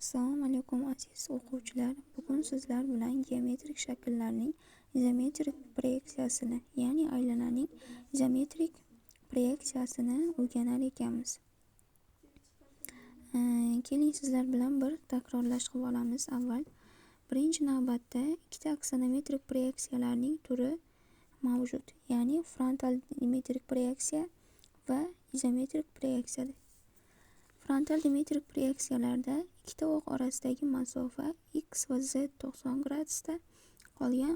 Assalomu alaykum aziz o'quvchilar. Bugun sizlar bilan geometrik shakllarning izometrik proyeksiyasini, ya'ni aylananing izometrik proyeksiyasini o'rganar ekanmiz. Keling sizlar bilan bir takrorlash qilib olamiz. Avval birinchi navbatda ikkita aksonometrik proyeksiyalarning turi mavjud, ya'ni frontal dimetrik proyeksiya va izometrik proyeksiya. Frontal dimetrik proyeksiyalarda ikkita o'q orasidagi masofa x va z 90 gradusda, qolgan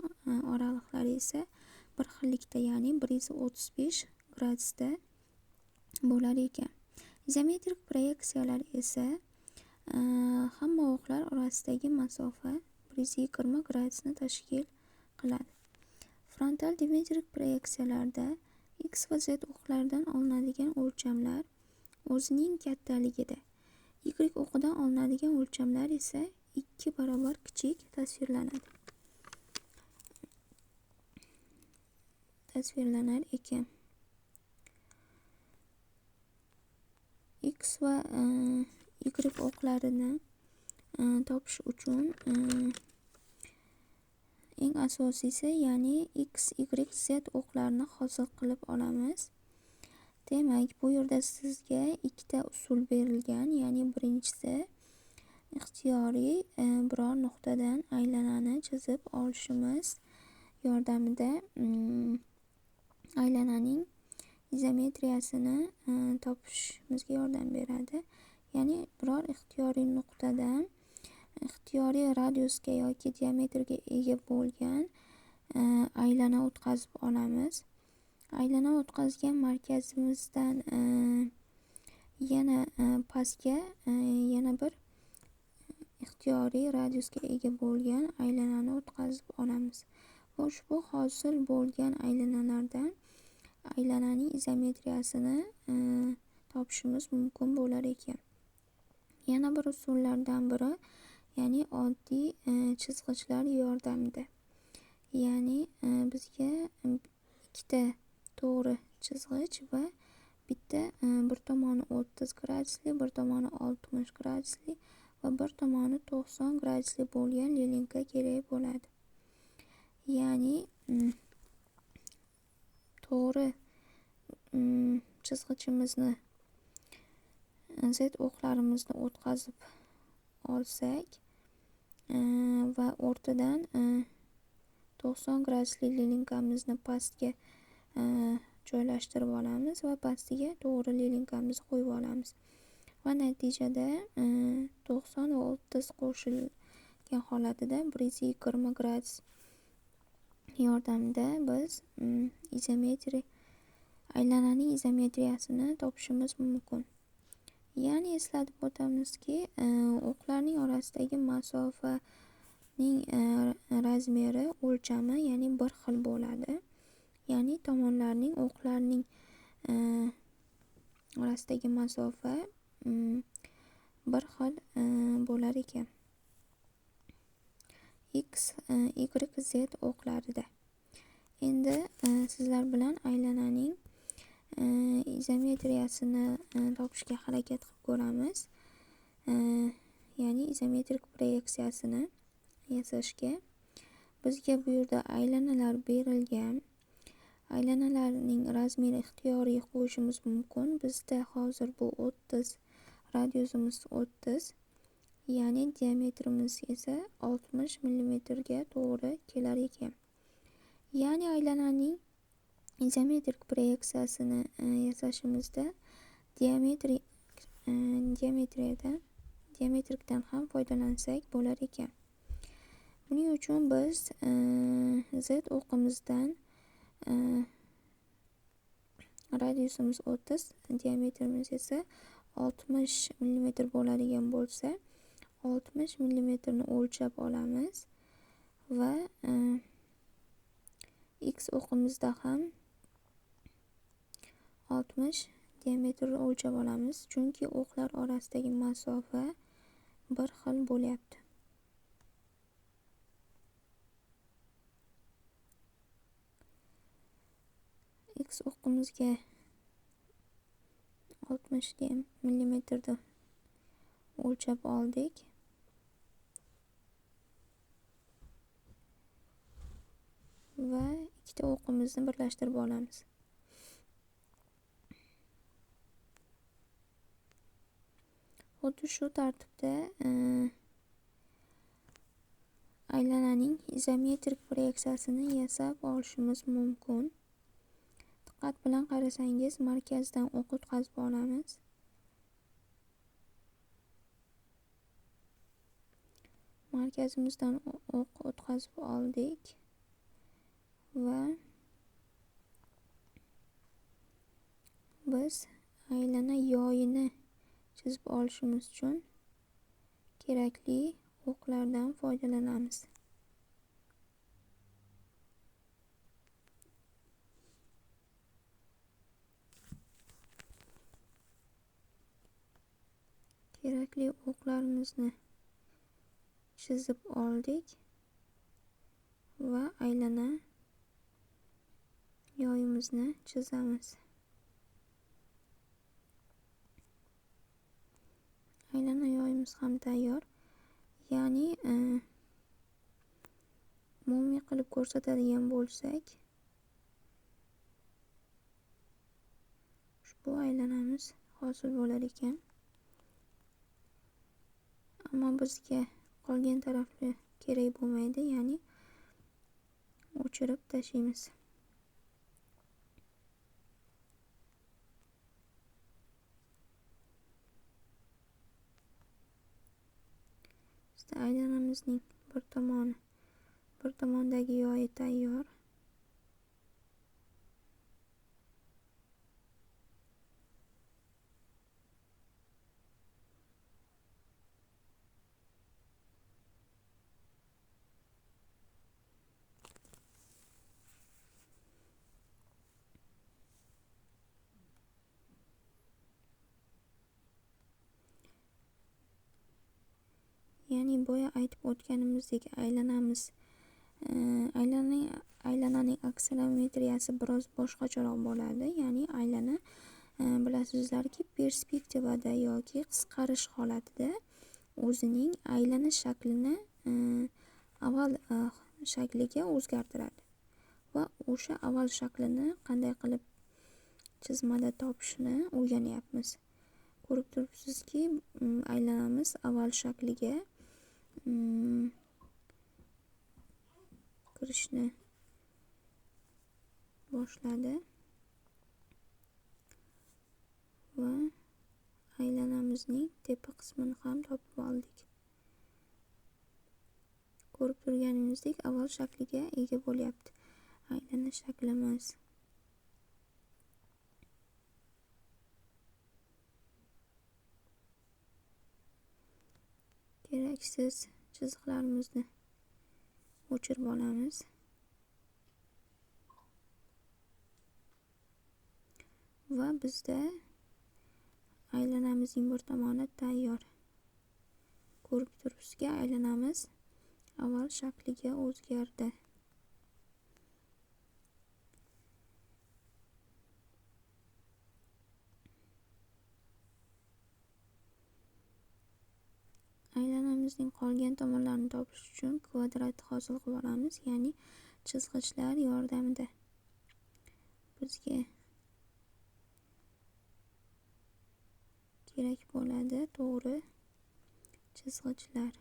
oraliqlari esa bir xillikda, ya'ni 135 gradusda bo'lar ekan. Izometrik proyeksiyalar esa hamma o'qlar orasidagi masofa 120 gradusni tashkil qiladi. Frontal dimetrik proyeksiyalarda x va z o'qlaridan olinadigan o'lchamlar o'zining kattaligida, y o'qidan olinadigan o'lchamlar esa 2 barobar kichik tasvirlanar ekan. X va y o'qlarini topish uchun eng asosiysi, ya'ni x, y, z o'qlarini hosil qilib olamiz. Demak, bu yerda sizga ikkita usul berilgan, ya'ni birinchisi ixtiyoriy biror nuqtadan aylanani chizib olishimiz yordamida aylananing izometriyasini topishimizga yordam beradi. Ya'ni biror ixtiyoriy nuqtadan ixtiyoriy radiusga yoki diametrga ega bo'lgan aylana o'tkazib olamiz. Aylana o'tkazgan markazimizdan yana pastga yana bir ixtiyoriy radiusga ega bo'lgan aylanani o'tkazib olamiz. Va ushbu hosil bo'lgan aylanalardan aylananing izometriyasini topishimiz mumkin bo'lar ekan. Yana bir usullardan biri, ya'ni oddiy chizgichlar yordamida. Ya'ni bizga ikkita to'g'ri chizgich va bitta bir tomoni 30 gradusli, bir tomoni 60 gradusli va bir tomoni 90 gradusli bo'lgan lilinka kerak bo'ladi. Ya'ni to'g'ri chizgichimizni z o'qlarimizni o'tkazib olsak va o'rtadan 90 gradusli lilinkamizni pastga joylashtirib olamiz va pastiga to'g'ri lilinkamizni qo'yib olamiz. Va natijada 90 va 30 qo'shilgan holatida 120 gradus yordamida biz aylananing izometriyasini topishimiz mumkin. Ya'ni eslatib o'tamizki, o'qlarning orasidagi masofaning razmeri, o'lchami, ya'ni bir xil bo'ladi. Ya'ni tomonlarning, o'qlarning orasidagi masofa bir xil bo'lar ekan. X, y, z o'qlarida. Endi sizlar bilan aylananing izometriyasini topishga harakat qilib ko'ramiz. Ya'ni izometrik proyeksiyasini yasashga bizga bu yerda aylanalar berilgan. Aylanalarning razmeri ixtiyoriy qo'yishimiz mumkin. Bizda hozir bu 30, radiusimiz 30, ya'ni diametrimiz esa 60 mm ga to'g'ri kelar ekan. Ya'ni aylananing izometrik proyeksiyasini yasashimizda diametrikdan ham foydalansak bo'lar ekan. Buning uchun biz z o'qimizdan radiusimiz 30, diametrimiz esa 60 mm bo'ladigan bo'lsa, 60 mm ni o'lchab olamiz va x o'qimizda ham 60 diametrni o'lchab olamiz, chunki o'qlar orasidagi masofa bir xil bo'lyapti. X o'qimizga 60 mm ni o'lchab oldik va ikkita o'qimizni birlashtirib olamiz. Xuddi shu tartibda aylananing izometrik proyeksiyasini yasab olishimiz mumkin. Diqqat bilan qarasangiz, markazdan o'q o'tkazib olamiz. Markazimizdan o'q o'tkazib oldik va biz aylana yoyini chizib olishimiz uchun kerakli o'qlardan foydalanamiz. Kerakli o'qlarimizni chizib oldik va aylana yoyimizni chizamiz. Aylana yoyimiz ham tayyor. Ya'ni umumiy qilib ko'rsatadigan bo'lsak, ushbu aylanamiz hosil bo'lar ekan. Ammo bizga qolgan tarafli kerak bo'lmaydi, ya'ni o'chirib tashlaymiz. Aylanamizning bir tomondagi yoyi tayyor. Ya'ni boya aytib o'tganimizdek aylananing akselerometriyasi biroz boshqacharoq bo'ladi. Ya'ni aylana bilasizlarki, perspektivada yoki qisqarish holatida o'zining aylana shaklini avval shakliga o'zgartiradi va o'sha avval shaklini qanday qilib chizmada topishni o'rganyapmiz. Ko'rib turibsizki, aylanamiz avval shakliga kirishni boshladi va aylanamizning tepa qismini ham topib oldik. Ko'rib turganingizdek, avval shakliga ega bo'lyapti aylana shaklimiz. Keraksiz chiziqlarimizni o'chirib olamiz. Va bizda aylanamizning bir tomoni tayyor. Ko'rib turibsizki, aylanamiz avval shakliga o'zgardi. Aylanamizning qolgan tomonlarini topish uchun kvadrat hosil qilib olamiz, ya'ni chizg'ichlar yordamida. Bizga kerak bo'ladi to'g'ri chizg'ichlar.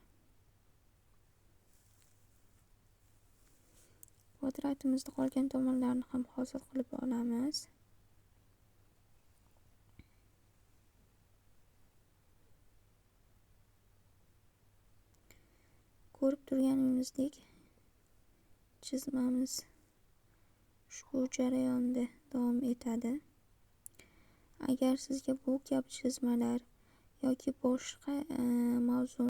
Kvadratimizda qolgan tomonlarni ham hosil qilib olamiz. Ko'rib turganingizdek, chizmamiz ushbu jarayonda davom etadi. Agar sizga bu kabi chizmalar yoki boshqa mavzu